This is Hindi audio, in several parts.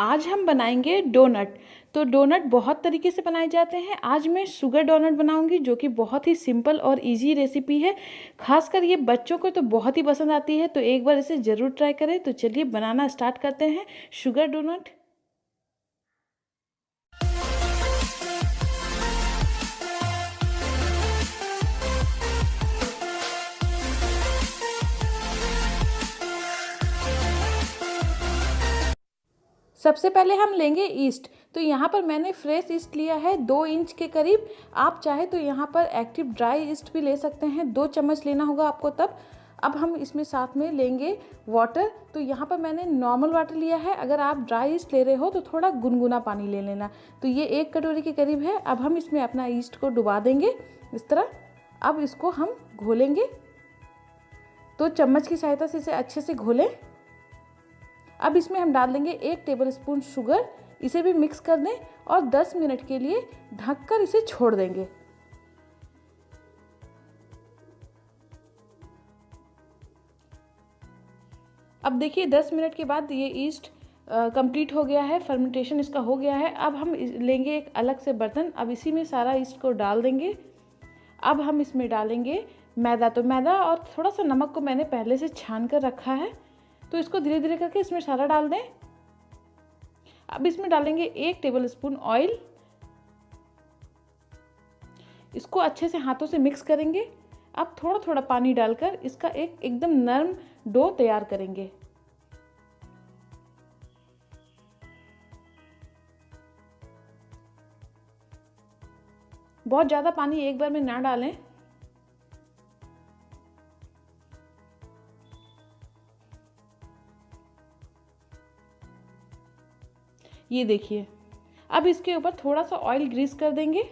आज हम बनाएंगे डोनट। तो डोनट बहुत तरीके से बनाए जाते हैं। आज मैं शुगर डोनट बनाऊंगी जो कि बहुत ही सिंपल और इजी रेसिपी है। खासकर ये बच्चों को तो बहुत ही पसंद आती है, तो एक बार इसे ज़रूर ट्राई करें। तो चलिए बनाना स्टार्ट करते हैं शुगर डोनट। सबसे पहले हम लेंगे ईस्ट। तो यहाँ पर मैंने फ्रेश ईस्ट लिया है 2 इंच के करीब। आप चाहे तो यहाँ पर एक्टिव ड्राई ईस्ट भी ले सकते हैं। 2 चम्मच लेना होगा आपको तब। अब हम इसमें साथ में लेंगे वाटर। तो यहाँ पर मैंने नॉर्मल वाटर लिया है। अगर आप ड्राई ईस्ट ले रहे हो तो थोड़ा गुनगुना पानी ले लेना। तो ये 1 कटोरी के करीब है। अब हम इसमें अपना ईस्ट को डुबा देंगे इस तरह। अब इसको हम घोलेंगे। तो चम्मच की सहायता से इसे अच्छे से घोलें। अब इसमें हम डाल देंगे 1 टेबलस्पून शुगर। इसे भी मिक्स कर दें और 10 मिनट के लिए ढककर इसे छोड़ देंगे। अब देखिए 10 मिनट के बाद ये ईस्ट कंप्लीट हो गया है, फर्मेंटेशन इसका हो गया है। अब हम लेंगे एक अलग से बर्तन। अब इसी में सारा ईस्ट को डाल देंगे। अब हम इसमें डालेंगे मैदा। तो मैदा और थोड़ा सा नमक को मैंने पहले से छान कर रखा है। तो इसको धीरे धीरे करके इसमें सारा डाल दें। अब इसमें डालेंगे 1 टेबलस्पून ऑयल। इसको अच्छे से हाथों से मिक्स करेंगे। अब थोड़ा थोड़ा पानी डालकर इसका एकदम नरम डो तैयार करेंगे। बहुत ज़्यादा पानी एक बार में ना डालें। ये देखिए, अब इसके ऊपर थोड़ा सा ऑयल ग्रीस कर देंगे।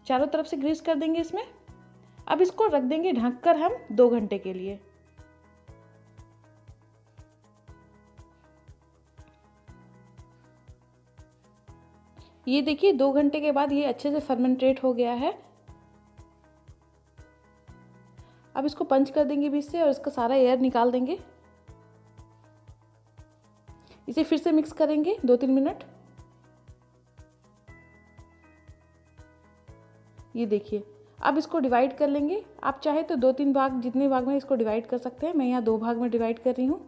चारों तरफ से ग्रीस कर देंगे इसमें। अब इसको रख देंगे ढककर हम 2 घंटे के लिए। ये देखिए 2 घंटे के बाद ये अच्छे से फर्मेंटेट हो गया है। अब इसको पंच कर देंगे बीच से और इसका सारा एयर निकाल देंगे। इसे फिर से मिक्स करेंगे 2-3 मिनट। ये देखिए, अब इसको डिवाइड कर लेंगे। आप चाहे तो 2-3 भाग, जितने भाग में इसको डिवाइड कर सकते हैं। मैं यहाँ 2 भाग में डिवाइड कर रही हूँ।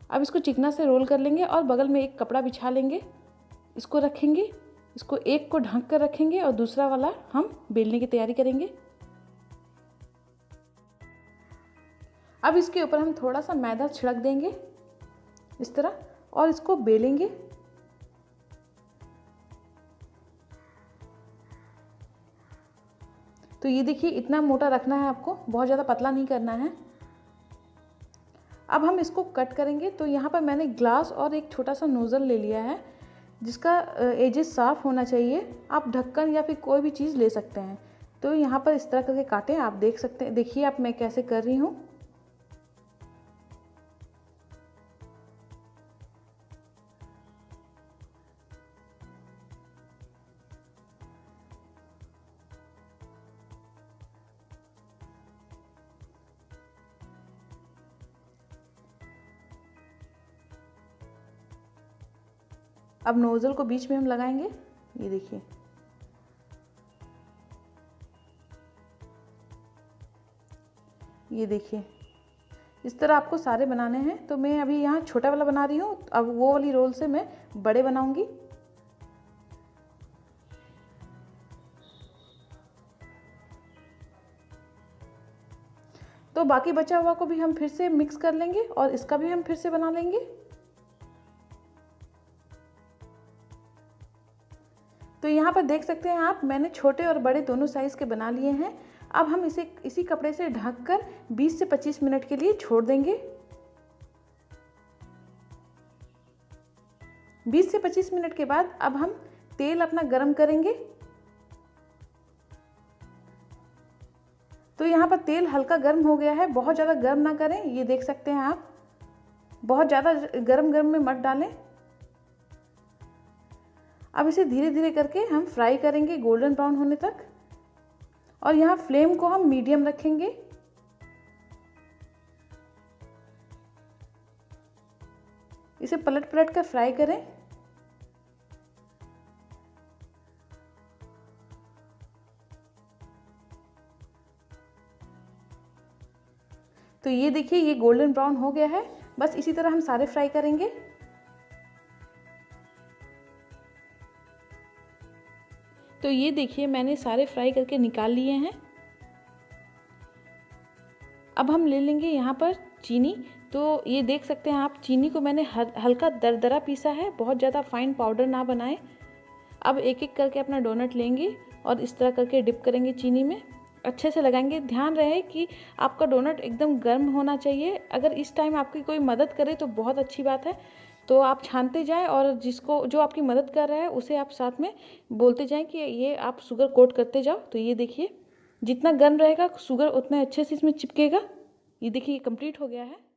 अब इसको चिकना से रोल कर लेंगे और बगल में एक कपड़ा बिछा लेंगे। इसको रखेंगे। इसको एक को ढक कर रखेंगे और दूसरा वाला हम बेलने की तैयारी करेंगे। अब इसके ऊपर हम थोड़ा सा मैदा छिड़क देंगे इस तरह और इसको बेलेंगे। तो ये देखिए इतना मोटा रखना है आपको, बहुत ज़्यादा पतला नहीं करना है। अब हम इसको कट करेंगे। तो यहाँ पर मैंने ग्लास और एक छोटा सा नोज़ल ले लिया है जिसका एजेस साफ़ होना चाहिए। आप ढक्कन या फिर कोई भी चीज़ ले सकते हैं। तो यहाँ पर इस तरह करके काटें। आप देख सकते हैं, देखिए आप मैं कैसे कर रही हूँ। अब नोज़ल को बीच में हम लगाएंगे। ये देखिए, ये देखिए इस तरह आपको सारे बनाने हैं। तो मैं अभी यहाँ छोटा वाला बना रही हूँ। अब वो वाली रोल से मैं बड़े बनाऊंगी। तो बाकी बचा हुआ को भी हम फिर से मिक्स कर लेंगे और इसका भी हम फिर से बना लेंगे। तो यहाँ पर देख सकते हैं आप, मैंने छोटे और बड़े दोनों साइज़ के बना लिए हैं। अब हम इसे इसी कपड़े से ढककर 20 से 25 मिनट के लिए छोड़ देंगे। 20 से 25 मिनट के बाद अब हम तेल अपना गरम करेंगे। तो यहाँ पर तेल हल्का गर्म हो गया है, बहुत ज़्यादा गर्म ना करें। ये देख सकते हैं आप, बहुत ज़्यादा गर्म में मत डालें। अब इसे धीरे धीरे करके हम फ्राई करेंगे गोल्डन ब्राउन होने तक। और यहाँ फ्लेम को हम मीडियम रखेंगे। इसे पलट पलट कर फ्राई करें। तो ये देखिए ये गोल्डन ब्राउन हो गया है। बस इसी तरह हम सारे फ्राई करेंगे। तो ये देखिए मैंने सारे फ्राई करके निकाल लिए हैं। अब हम ले लेंगे यहाँ पर चीनी। तो ये देख सकते हैं आप, चीनी को मैंने हल्का दरदरा पीसा है, बहुत ज़्यादा फाइन पाउडर ना बनाएं। अब एक एक करके अपना डोनट लेंगे और इस तरह करके डिप करेंगे चीनी में, अच्छे से लगाएंगे। ध्यान रहे कि आपका डोनट एकदम गर्म होना चाहिए। अगर इस टाइम आपकी कोई मदद करे तो बहुत अच्छी बात है। तो आप छानते जाएं और जो आपकी मदद कर रहा है उसे आप साथ में बोलते जाएं कि ये आप शुगर कोट करते जाओ। तो ये देखिए जितना गर्म रहेगा शुगर उतना अच्छे से इसमें चिपकेगा। ये देखिए ये कंप्लीट हो गया है।